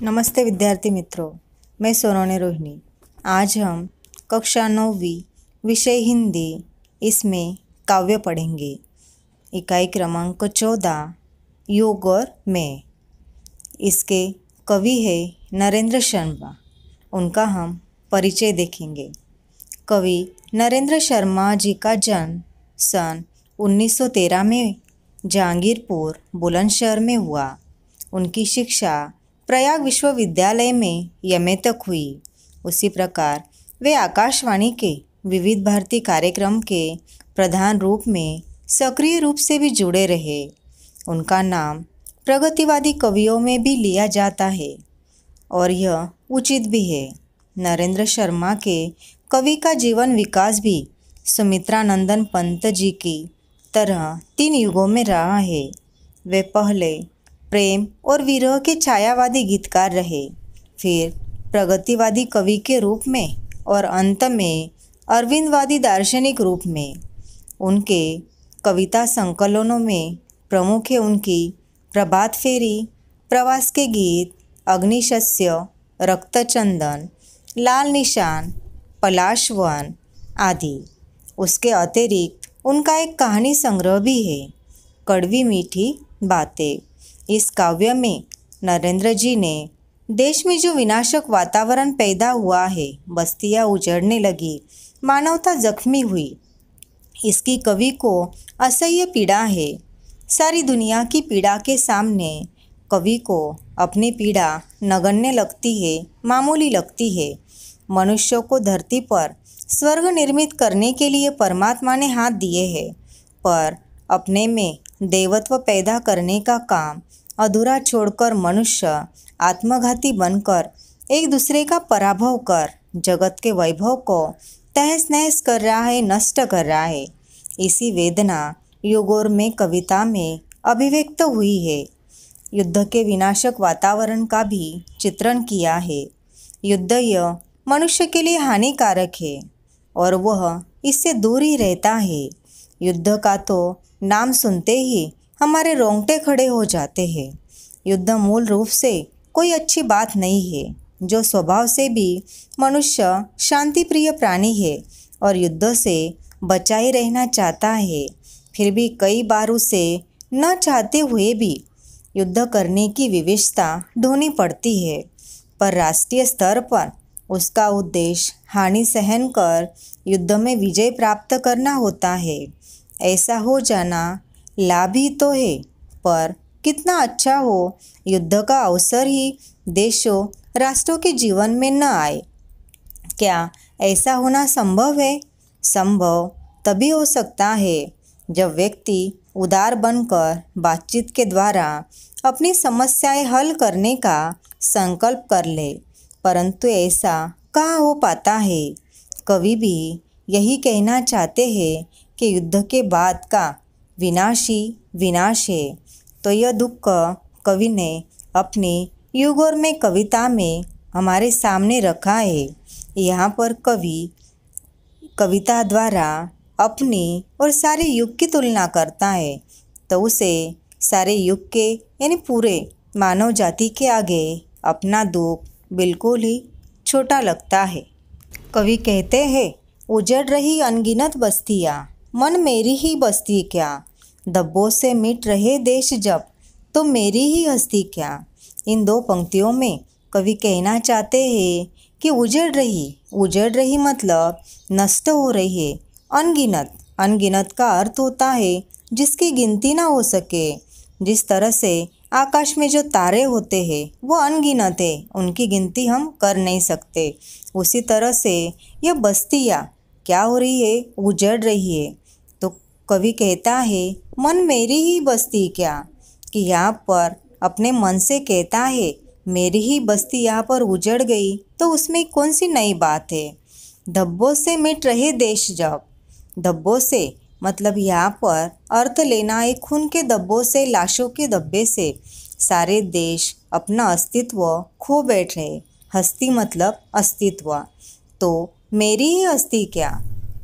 नमस्ते विद्यार्थी मित्रों, मैं सोनोने रोहिणी। आज हम कक्षा 9वीं विषय हिंदी इसमें काव्य पढ़ेंगे। इकाई क्रमांक 14 योग और मैं। इसके कवि है नरेंद्र शर्मा। उनका हम परिचय देखेंगे। कवि नरेंद्र शर्मा जी का जन्म सन 1913 में जहांगीरपुर बुलंदशहर में हुआ। उनकी शिक्षा प्रयाग विश्वविद्यालय में एमए तक हुई। उसी प्रकार वे आकाशवाणी के विविध भारती कार्यक्रम के प्रधान रूप में सक्रिय रूप से भी जुड़े रहे। उनका नाम प्रगतिवादी कवियों में भी लिया जाता है और यह उचित भी है। नरेंद्र शर्मा के कवि का जीवन विकास भी सुमित्रानंदन पंत जी की तरह 3 युगों में रहा है। वे पहले प्रेम और विरह के छायावादी गीतकार रहे, फिर प्रगतिवादी कवि के रूप में और अंत में अरविंदवादी दार्शनिक रूप में। उनके कविता संकलनों में प्रमुख है उनकी प्रभात फेरी, प्रवास के गीत, अग्निशस्य, रक्तचंदन, लाल निशान, पलाशवन आदि। उसके अतिरिक्त उनका एक कहानी संग्रह भी है, कड़वी मीठी बातें। इस काव्य में नरेंद्र जी ने देश में जो विनाशक वातावरण पैदा हुआ है, बस्तियां उजड़ने लगी, मानवता जख्मी हुई, इसकी कवि को असह्य पीड़ा है। सारी दुनिया की पीड़ा के सामने कवि को अपनी पीड़ा नगण्य लगती है, मामूली लगती है। मनुष्यों को धरती पर स्वर्ग निर्मित करने के लिए परमात्मा ने हाथ दिए हैं, पर अपने में देवत्व पैदा करने का काम अधूरा छोड़कर मनुष्य आत्मघाती बनकर एक दूसरे का पराभव कर जगत के वैभव को तहस नहस कर रहा है, नष्ट कर रहा है। इसी वेदना योग और मैं कविता में अभिव्यक्त हुई है। युद्ध के विनाशक वातावरण का भी चित्रण किया है। युद्ध यह मनुष्य के लिए हानिकारक है और वह इससे दूर ही रहता है। युद्ध का तो नाम सुनते ही हमारे रोंगटे खड़े हो जाते हैं। युद्ध मूल रूप से कोई अच्छी बात नहीं है। जो स्वभाव से भी मनुष्य शांति प्रिय प्राणी है और युद्ध से बचा ही रहना चाहता है, फिर भी कई बार उसे न चाहते हुए भी युद्ध करने की विवशता ढूंढनी पड़ती है। पर राष्ट्रीय स्तर पर उसका उद्देश्य हानि सहन कर युद्ध में विजय प्राप्त करना होता है। ऐसा हो जाना लाभ ही तो है, पर कितना अच्छा हो युद्ध का अवसर ही देशों राष्ट्रों के जीवन में न आए। क्या ऐसा होना संभव है? संभव तभी हो सकता है जब व्यक्ति उदार बनकर बातचीत के द्वारा अपनी समस्याएं हल करने का संकल्प कर ले, परंतु ऐसा कहाँ हो पाता है। कवि भी यही कहना चाहते हैं कि युद्ध के बाद का विनाश ही विनाश है। तो यह दुख कवि ने अपनी युग और मैं कविता में हमारे सामने रखा है। यहाँ पर कवि कविता द्वारा अपनी और सारे युग की तुलना करता है, तो उसे सारे युग के यानी पूरे मानव जाति के आगे अपना दुख बिल्कुल ही छोटा लगता है। कवि कहते हैं, उजड़ रही अनगिनत बस्तियाँ, मन मेरी ही बस्ती क्या, धब्बों से मिट रहे देश जब, तो मेरी ही हस्ती क्या। इन 2 पंक्तियों में कवि कहना चाहते हैं कि उजड़ रही मतलब नष्ट हो रही है। अनगिनत, अनगिनत का अर्थ होता है जिसकी गिनती ना हो सके। जिस तरह से आकाश में जो तारे होते हैं वो अनगिनत है, उनकी गिनती हम कर नहीं सकते। उसी तरह से यह बस्तियाँ क्या हो रही है, उजड़ रही है। तो कवि कहता है, मन मेरी ही बस्ती क्या, कि यहाँ पर अपने मन से कहता है मेरी ही बस्ती यहाँ पर उजड़ गई, तो उसमें कौन सी नई बात है। धब्बों से मिट रहे देश जब, धब्बों से मतलब यहाँ पर अर्थ लेना है खून के धब्बों से, लाशों के धब्बे से सारे देश अपना अस्तित्व खो बैठे। हस्ती मतलब अस्तित्व, तो मेरी ही हस्ती क्या।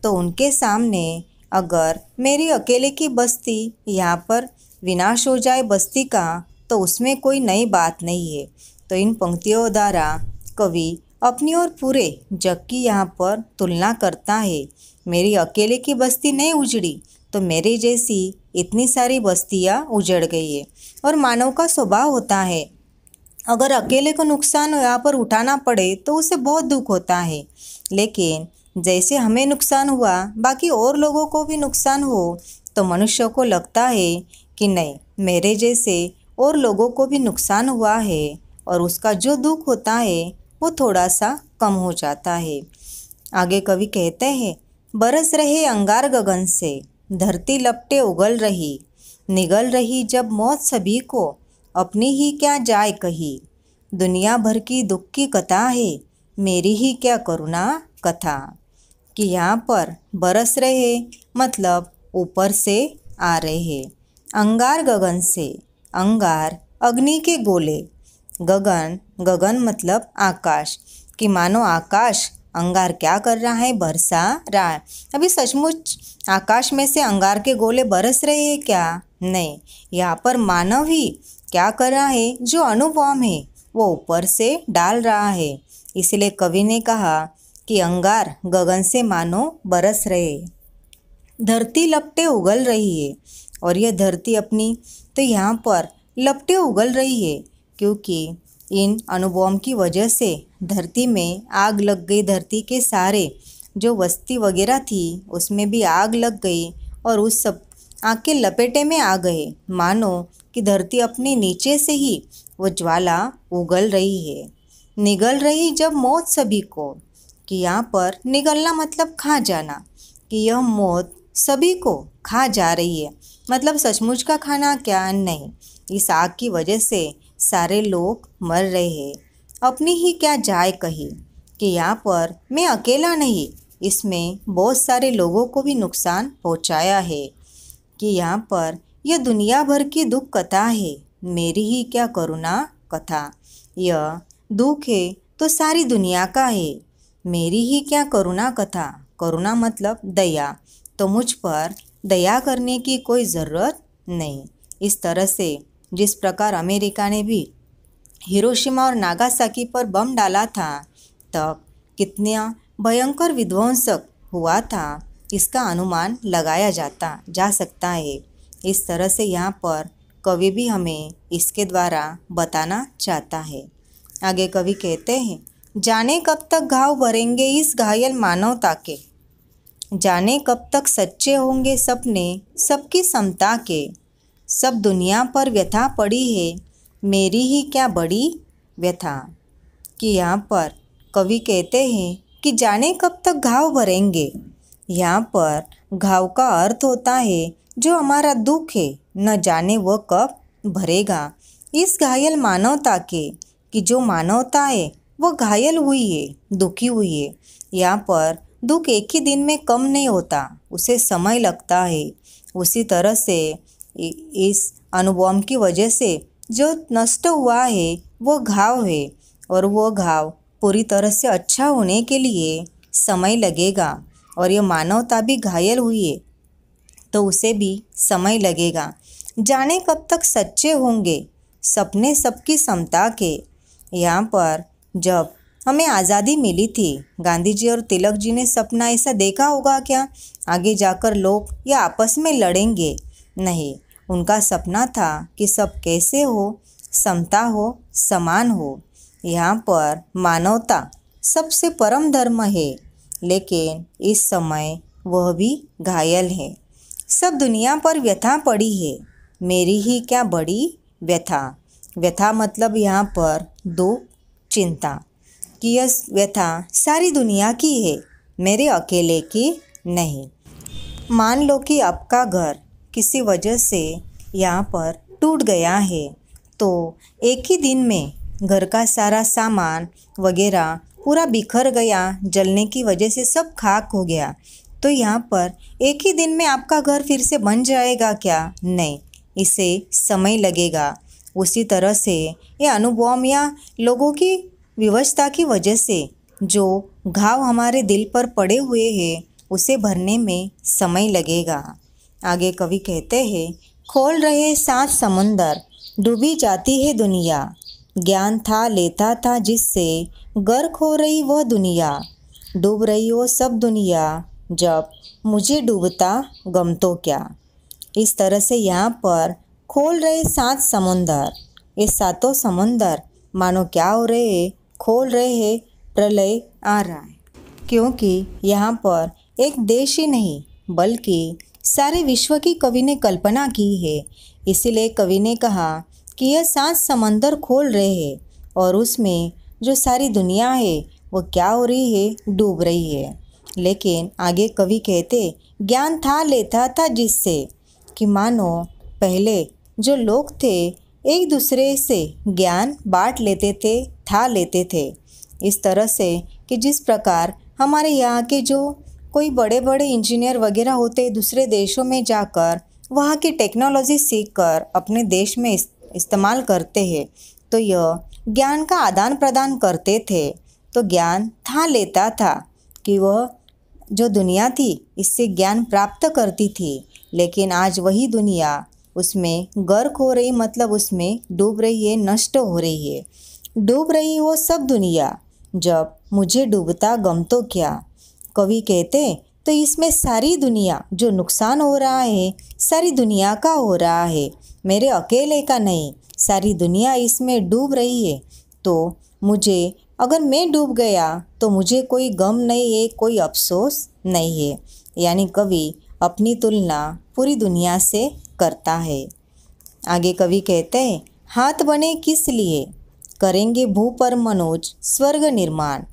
तो उनके सामने अगर मेरी अकेले की बस्ती यहाँ पर विनाश हो जाए बस्ती का, तो उसमें कोई नई बात नहीं है। तो इन पंक्तियों द्वारा कवि अपनी और पूरे जग की यहाँ पर तुलना करता है। मेरी अकेले की बस्ती नहीं उजड़ी तो मेरे जैसी इतनी सारी बस्तियाँ उजड़ गई है। और मानव का स्वभाव होता है, अगर अकेले को नुकसान यहाँ पर उठाना पड़े तो उसे बहुत दुख होता है, लेकिन जैसे हमें नुकसान हुआ बाकी और लोगों को भी नुकसान हो तो मनुष्य को लगता है कि नहीं, मेरे जैसे और लोगों को भी नुकसान हुआ है और उसका जो दुख होता है वो थोड़ा सा कम हो जाता है। आगे कवि कहते हैं, बरस रहे अंगार गगन से, धरती लपटे उगल रही, निगल रही जब मौत सभी को, अपनी ही क्या जाए कही, दुनिया भर की दुख की कथा है, मेरी ही क्या करुणा कथा। कि यहाँ पर बरस रहे मतलब ऊपर से आ रहे हैं, अंगार गगन से, अंगार अग्नि के गोले, गगन, गगन मतलब आकाश, कि मानो आकाश अंगार क्या कर रहा है, बरसा रहा है। अभी सचमुच आकाश में से अंगार के गोले बरस रहे हैं क्या? नहीं, यहाँ पर मानव ही क्या कर रहा है, जो अनुभव है वो ऊपर से डाल रहा है। इसलिए कवि ने कहा कि अंगार गगन से मानो बरस रहे, धरती लपटे उगल रही है। और यह धरती अपनी तो यहाँ पर लपटे उगल रही है, क्योंकि इन अनुभवों की वजह से धरती में आग लग गई। धरती के सारे जो वस्ती वगैरह थी उसमें भी आग लग गई और उस सब आग के लपेटे में आ गए। मानो कि धरती अपने नीचे से ही वो ज्वाला उगल रही है। निगल रही जब मौत सभी को, कि यहाँ पर निगलना मतलब खा जाना, कि यह मौत सभी को खा जा रही है। मतलब सचमुच का खाना क्या? नहीं, इस आग की वजह से सारे लोग मर रहे हैं। अपनी ही क्या जाए कही, कि यहाँ पर मैं अकेला नहीं, इसमें बहुत सारे लोगों को भी नुकसान पहुँचाया है। कि यहाँ पर यह दुनिया भर की दुख कथा है, मेरी ही क्या करुणा कथा। यह दुख है तो सारी दुनिया का है, मेरी ही क्या करुणा कथा। करुणा मतलब दया, तो मुझ पर दया करने की कोई ज़रूरत नहीं। इस तरह से जिस प्रकार अमेरिका ने भी हिरोशिमा और नागासाकी पर बम डाला था, तब कितना भयंकर विध्वंसक हुआ था इसका अनुमान लगाया जा सकता है। इस तरह से यहाँ पर कवि भी हमें इसके द्वारा बताना चाहता है। आगे कवि कहते हैं, जाने कब तक घाव भरेंगे इस घायल मानवता के, जाने कब तक सच्चे होंगे सपने सबकी समता के, सब दुनिया पर व्यथा पड़ी है, मेरी ही क्या बड़ी व्यथा। कि यहाँ पर कवि कहते हैं कि जाने कब तक घाव भरेंगे। यहाँ पर घाव का अर्थ होता है जो हमारा दुख है, न जाने वह कब भरेगा। इस घायल मानवता के, कि जो मानवता है वो घायल हुई है, दुखी हुई है। यहाँ पर दुख एक ही दिन में कम नहीं होता, उसे समय लगता है। उसी तरह से इस अनुभव की वजह से जो नष्ट हुआ है वो घाव है, और वो घाव पूरी तरह से अच्छा होने के लिए समय लगेगा। और ये मानवता भी घायल हुई है तो उसे भी समय लगेगा। जाने कब तक सच्चे होंगे सपने सबकी समता के। यहाँ पर जब हमें आज़ादी मिली थी, गांधी जी और तिलक जी ने सपना ऐसा देखा होगा क्या आगे जाकर लोग या आपस में लड़ेंगे? नहीं, उनका सपना था कि सब कैसे हो, समता हो, समान हो। यहाँ पर मानवता सबसे परम धर्म है, लेकिन इस समय वह भी घायल है। सब दुनिया पर व्यथा पड़ी है, मेरी ही क्या बड़ी व्यथा। व्यथा मतलब यहाँ पर दुख, चिंता, कि यह व्यथा सारी दुनिया की है, मेरे अकेले की नहीं। मान लो कि आपका घर किसी वजह से यहाँ पर टूट गया है, तो एक ही दिन में घर का सारा सामान वगैरह पूरा बिखर गया, जलने की वजह से सब खाक हो गया। तो यहाँ पर एक ही दिन में आपका घर फिर से बन जाएगा क्या? नहीं, इसे समय लगेगा। उसी तरह से ये अनुभव या लोगों की विवशता की वजह से जो घाव हमारे दिल पर पड़े हुए हैं उसे भरने में समय लगेगा। आगे कवि कहते हैं, खोल रहे सात समुंदर, डूबी जाती है दुनिया, ज्ञान था लेता था जिससे गर्क हो रही वह दुनिया, डूब रही वो सब दुनिया, जब मुझे डूबता गम तो क्या। इस तरह से यहाँ पर खोल रहे 7 समुंदर, ये सातों समुंदर मानो क्या हो रहे हैं, खोल रहे हैं, प्रलय आ रहा है। क्योंकि यहाँ पर एक देश ही नहीं बल्कि सारे विश्व की कवि ने कल्पना की है। इसीलिए कवि ने कहा कि यह 7 समंदर खोल रहे हैं और उसमें जो सारी दुनिया है वो क्या हो रही है, डूब रही है। लेकिन आगे कवि कहते ज्ञान था लेता था जिससे, कि मानो पहले जो लोग थे एक दूसरे से ज्ञान बांट लेते थे, था लेते थे। इस तरह से कि जिस प्रकार हमारे यहाँ के जो कोई बड़े बड़े इंजीनियर वगैरह होते दूसरे देशों में जाकर वहाँ की टेक्नोलॉजी सीखकर अपने देश में इस्तेमाल करते हैं, तो यह ज्ञान का आदान प्रदान करते थे। तो ज्ञान था लेता था कि वह जो दुनिया थी इससे ज्ञान प्राप्त करती थी, लेकिन आज वही दुनिया उसमें गर्क हो रही, मतलब उसमें डूब रही है, नष्ट हो रही है। डूब रही वो सब दुनिया, जब मुझे डूबता गम तो क्या। कवि कहते तो इसमें सारी दुनिया जो नुकसान हो रहा है सारी दुनिया का हो रहा है, मेरे अकेले का नहीं, सारी दुनिया इसमें डूब रही है। तो मुझे, अगर मैं डूब गया तो मुझे कोई गम नहीं है, कोई अफसोस नहीं है। यानी कवि अपनी तुलना पूरी दुनिया से करता है। आगे कवि कहते हैं हाथ बने किस लिए, करेंगे भू पर मनोज स्वर्ग निर्माण।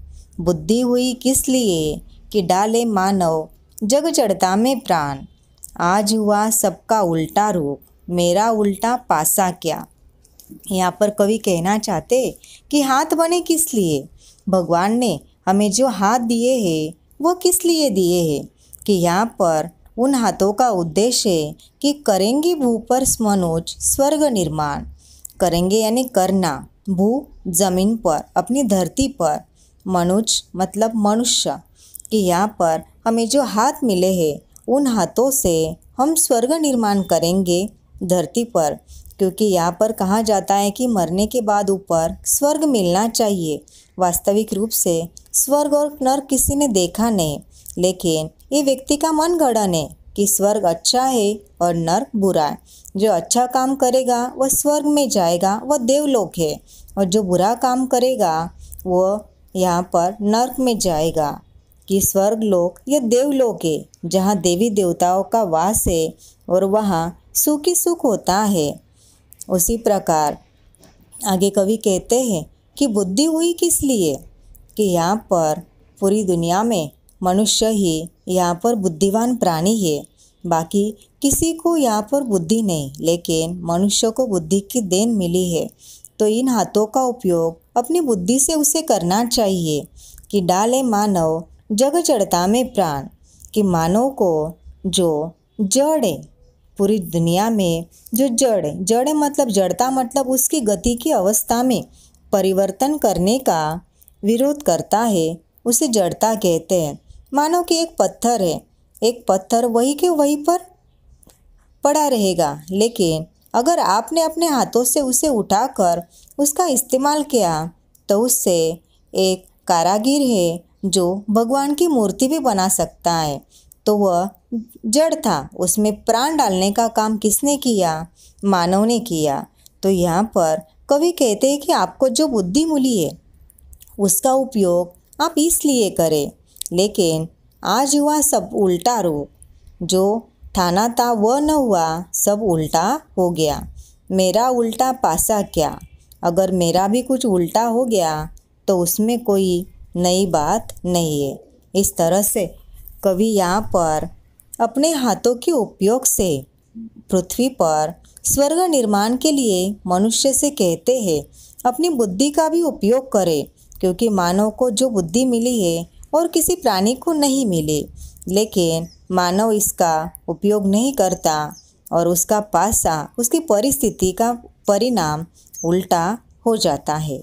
बुद्धि हुई किस लिए, कि डाले मानव जग जड़ता में प्राण। आज हुआ सबका उल्टा रूप, मेरा उल्टा पासा क्या। यहाँ पर कवि कहना चाहते कि हाथ बने किस लिए, भगवान ने हमें जो हाथ दिए हैं वो किस लिए दिए हैं, कि यहाँ पर उन हाथों का उद्देश्य है कि करेंगे भू पर मनोज स्वर्ग निर्माण। करेंगे यानी करना, भू जमीन पर अपनी धरती पर, मनुज मतलब मनुष्य, कि यहाँ पर हमें जो हाथ मिले हैं उन हाथों से हम स्वर्ग निर्माण करेंगे धरती पर। क्योंकि यहाँ पर कहा जाता है कि मरने के बाद ऊपर स्वर्ग मिलना चाहिए। वास्तविक रूप से स्वर्ग और नर्क किसी ने देखा नहीं, लेकिन ये व्यक्ति का मन गढ़न है कि स्वर्ग अच्छा है और नर्क बुरा है। जो अच्छा काम करेगा वह स्वर्ग में जाएगा, वह देवलोक है, और जो बुरा काम करेगा वह यहाँ पर नर्क में जाएगा। कि स्वर्ग लोक यह देवलोक है जहाँ देवी देवताओं का वास है और वहाँ सुख ही सुख होता है। उसी प्रकार आगे कवि कहते हैं कि बुद्धि हुई किस लिए, कि यहाँ पर पूरी दुनिया में मनुष्य ही यहाँ पर बुद्धिमान प्राणी है, बाकी किसी को यहाँ पर बुद्धि नहीं, लेकिन मनुष्य को बुद्धि की देन मिली है। तो इन हाथों का उपयोग अपनी बुद्धि से उसे करना चाहिए। कि डाले मानव जग जड़ता में प्राण, कि मानव को जो जड़ है पूरी दुनिया में, जो जड़ है, जड़ मतलब जड़ता मतलब उसकी गति की अवस्था में परिवर्तन करने का विरोध करता है, उसे जड़ता कहते हैं। मानो कि एक पत्थर है, एक पत्थर वही के वहीं पर पड़ा रहेगा, लेकिन अगर आपने अपने हाथों से उसे उठाकर उसका इस्तेमाल किया तो उससे एक कारागिर है जो भगवान की मूर्ति भी बना सकता है। तो वह जड़ था, उसमें प्राण डालने का काम किसने किया, मानव ने किया। तो यहाँ पर कवि कहते हैं कि आपको जो बुद्धि मिली है उसका उपयोग आप इसलिए करें, लेकिन आज हुआ सब उल्टा रूप, जो थाना था वह न हुआ, सब उल्टा हो गया। मेरा उल्टा पासा क्या, अगर मेरा भी कुछ उल्टा हो गया तो उसमें कोई नई बात नहीं है। इस तरह से कवि यहाँ पर अपने हाथों के उपयोग से पृथ्वी पर स्वर्ग निर्माण के लिए मनुष्य से कहते हैं अपनी बुद्धि का भी उपयोग करे, क्योंकि मानव को जो बुद्धि मिली है और किसी प्राणी को नहीं मिली, लेकिन मानव इसका उपयोग नहीं करता और उसका पासा, उसकी परिस्थिति का परिणाम उल्टा हो जाता है।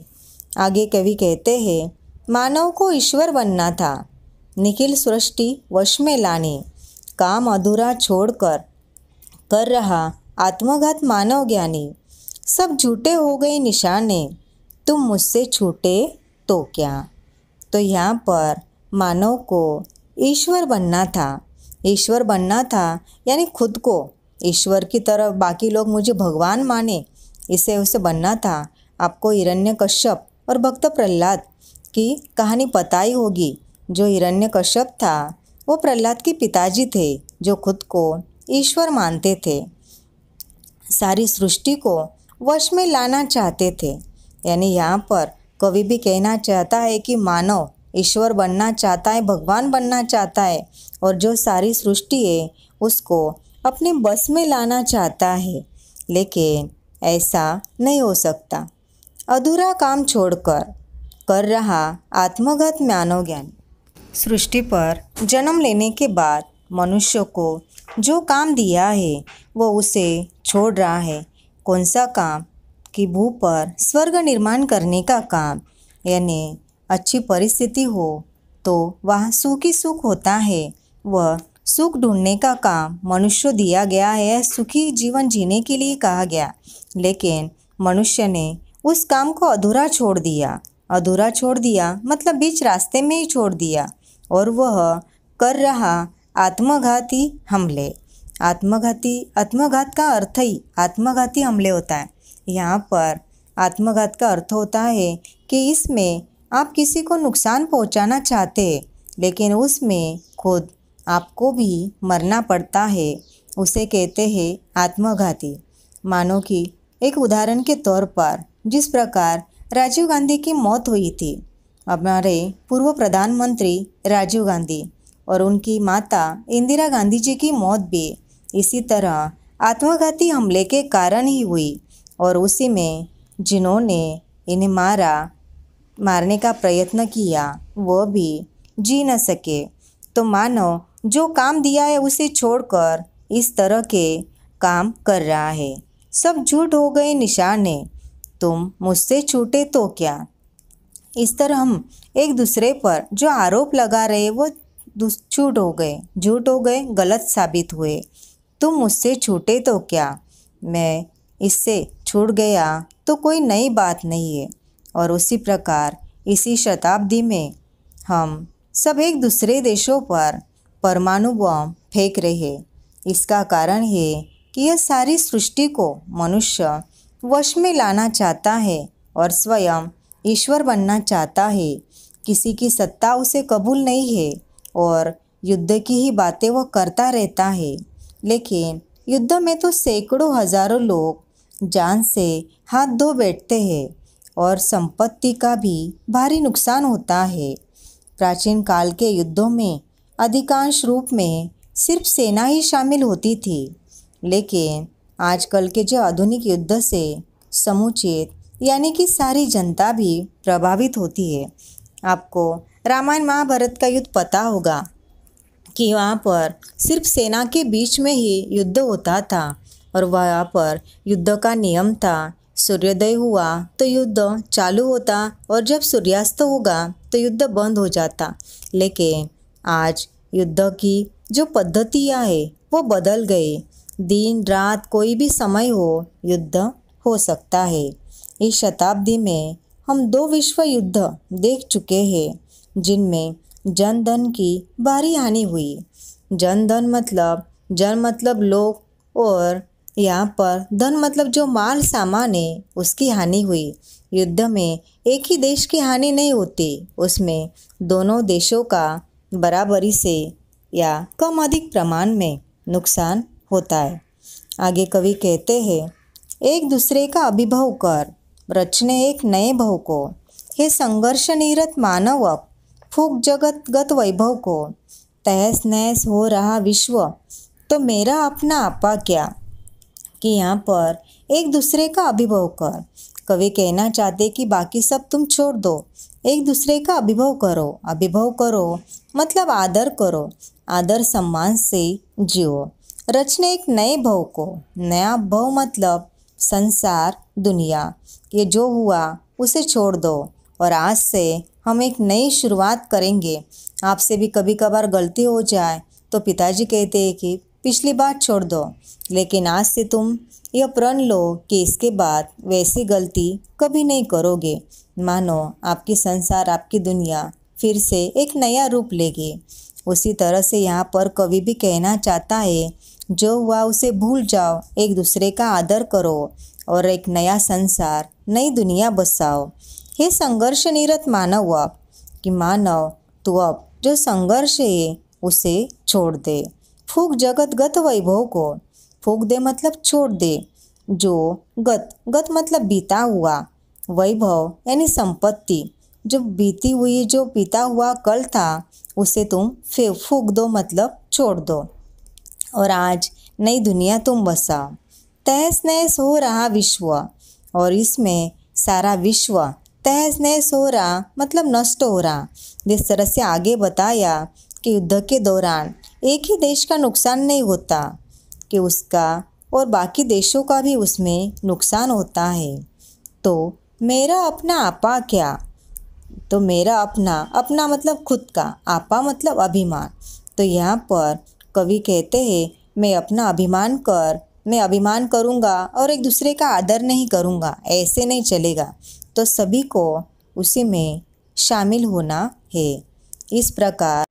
आगे कवि कहते हैं मानव को ईश्वर बनना था, निखिल सृष्टि वश में लाने, काम अधूरा छोड़कर कर रहा आत्मघात मानव ज्ञानी। सब झूठे हो गए निशाने, तुम मुझसे छूटे तो क्या। तो यहाँ पर मानव को ईश्वर बनना था। ईश्वर बनना था यानी खुद को ईश्वर की तरफ, बाकी लोग मुझे भगवान माने, इसे उसे बनना था। आपको हिरण्यकश्यप और भक्त प्रहलाद की कहानी पता ही होगी। जो हिरण्यकश्यप था वो प्रहलाद के पिताजी थे, जो खुद को ईश्वर मानते थे, सारी सृष्टि को वश में लाना चाहते थे। यानी यहाँ पर कवि भी कहना चाहता है कि मानव ईश्वर बनना चाहता है, भगवान बनना चाहता है, और जो सारी सृष्टि है उसको अपने बस में लाना चाहता है, लेकिन ऐसा नहीं हो सकता। अधूरा काम छोड़कर कर रहा आत्मघात मानव ज्ञान। सृष्टि पर जन्म लेने के बाद मनुष्य को जो काम दिया है वो उसे छोड़ रहा है। कौन सा काम? कि भू पर स्वर्ग निर्माण करने का काम। यानी अच्छी परिस्थिति हो तो वहाँ सुख ही सुख होता है। वह सुख ढूंढने का काम मनुष्य दिया गया है, सुखी जीवन जीने के लिए कहा गया, लेकिन मनुष्य ने उस काम को अधूरा छोड़ दिया। अधूरा छोड़ दिया मतलब बीच रास्ते में ही छोड़ दिया, और वह कर रहा आत्मघाती हमले। आत्मघात का अर्थ ही आत्मघाती हमले होता है। यहाँ पर आत्मघात का अर्थ होता है कि इसमें आप किसी को नुकसान पहुँचाना चाहते हैं, लेकिन उसमें खुद आपको भी मरना पड़ता है। उसे कहते हैं आत्मघाती। मानो कि एक उदाहरण के तौर पर जिस प्रकार राजीव गांधी की मौत हुई थी, हमारे पूर्व प्रधानमंत्री राजीव गांधी और उनकी माता इंदिरा गांधी जी की मौत भी इसी तरह आत्मघाती हमले के कारण ही हुई, और उसी में जिन्होंने इन्हें मारने का प्रयत्न किया वो भी जी न सके। तो मानो जो काम दिया है उसे छोड़कर इस तरह के काम कर रहा है। सब झूठ हो गए निशाने, तुम मुझसे छूटे तो क्या। इस तरह हम एक दूसरे पर जो आरोप लगा रहे वो झूठ हो गए, गलत साबित हुए। तुम मुझसे छूटे तो क्या, मैं इससे छूट गया तो कोई नई बात नहीं है। और उसी प्रकार इसी शताब्दी में हम सब एक दूसरे देशों पर परमाणु बम फेंक रहे हैं। इसका कारण है कि यह सारी सृष्टि को मनुष्य वश में लाना चाहता है और स्वयं ईश्वर बनना चाहता है। किसी की सत्ता उसे कबूल नहीं है और युद्ध की ही बातें वह करता रहता है, लेकिन युद्ध में तो सैकड़ों हजारों लोग जान से हाथ धो बैठते हैं और संपत्ति का भी भारी नुकसान होता है। प्राचीन काल के युद्धों में अधिकांश रूप में सिर्फ सेना ही शामिल होती थी, लेकिन आजकल के जो आधुनिक युद्ध से समुचित यानी कि सारी जनता भी प्रभावित होती है। आपको रामायण महाभारत का युद्ध पता होगा कि वहाँ पर सिर्फ सेना के बीच में ही युद्ध होता था, और वहाँ पर युद्ध का नियम था, सूर्योदय हुआ तो युद्ध चालू होता और जब सूर्यास्त होगा तो युद्ध बंद हो जाता। लेकिन आज युद्ध की जो पद्धतियाँ है वो बदल गए। दिन रात कोई भी समय हो युद्ध हो सकता है। इस शताब्दी में हम 2 विश्व युद्ध देख चुके हैं, जिनमें जन धन की भारी हानि हुई। जन मतलब लोग, और यहाँ पर धन मतलब जो माल सामान है उसकी हानि हुई। युद्ध में एक ही देश की हानि नहीं होती, उसमें दोनों देशों का बराबरी से या कम अधिक प्रमाण में नुकसान होता है। आगे कवि कहते हैं, एक दूसरे का अभिभव कर रचने एक नए भव को, हे संघर्ष निरत मानव अब फूक जगतगत वैभव को। तहस नहस हो रहा विश्व तो मेरा अपना आपा क्या। कि यहाँ पर एक दूसरे का अभिभव कर। कवि कहना चाहते कि बाकी सब तुम छोड़ दो, एक दूसरे का अभिभव करो। अभिभव करो मतलब आदर करो, आदर सम्मान से जियो। रचने एक नए भव को। नया भव मतलब संसार, दुनिया। ये जो हुआ उसे छोड़ दो और आज से हम एक नई शुरुआत करेंगे। आपसे भी कभी कभार गलती हो जाए तो पिताजी कहते हैं कि पिछली बात छोड़ दो, लेकिन आज से तुम यह प्रण लो कि इसके बाद वैसी गलती कभी नहीं करोगे। मानो आपकी संसार, आपकी दुनिया फिर से एक नया रूप लेगी। उसी तरह से यहाँ पर कवि भी कहना चाहता है, जो हुआ उसे भूल जाओ, एक दूसरे का आदर करो और एक नया संसार, नई दुनिया बसाओ। हे संघर्ष निरत मानव, अब कि मानव तू अब जो संघर्ष है उसे छोड़ दे। फूक जगत गत वैभव को, फूक दे मतलब छोड़ दे। जो गत, गत मतलब बीता हुआ, वैभव यानी संपत्ति, जो बीती हुई, जो बीता हुआ कल था उसे तुम फूक दो मतलब छोड़ दो, और आज नई दुनिया तुम बसाओ। तहस नहस हो रहा विश्व, और इसमें सारा विश्व तहस नहस हो रहा मतलब नष्ट हो रहा। जिस तरह से आगे बताया कि युद्ध के दौरान एक ही देश का नुकसान नहीं होता, कि उसका और बाकी देशों का भी उसमें नुकसान होता है। तो मेरा अपना आपा क्या, तो मेरा अपना, अपना मतलब खुद का, आपा मतलब अभिमान। तो यहाँ पर कवि कहते हैं, मैं अपना अभिमान मैं अभिमान करूँगा और एक दूसरे का आदर नहीं करूँगा, ऐसे नहीं चलेगा। तो सभी को उसी में शामिल होना है। इस प्रकार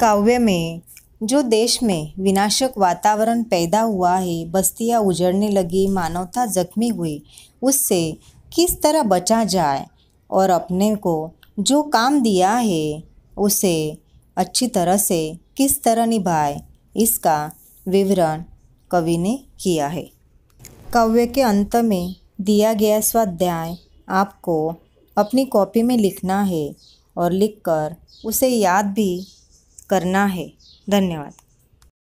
काव्य में जो देश में विनाशक वातावरण पैदा हुआ है, बस्तियाँ उजड़ने लगी, मानवता जख्मी हुई, उससे किस तरह बचा जाए और अपने को जो काम दिया है उसे अच्छी तरह से किस तरह निभाए, इसका विवरण कवि ने किया है। काव्य के अंत में दिया गया स्वाध्याय आपको अपनी कॉपी में लिखना है और लिखकर उसे याद भी करना है। धन्यवाद।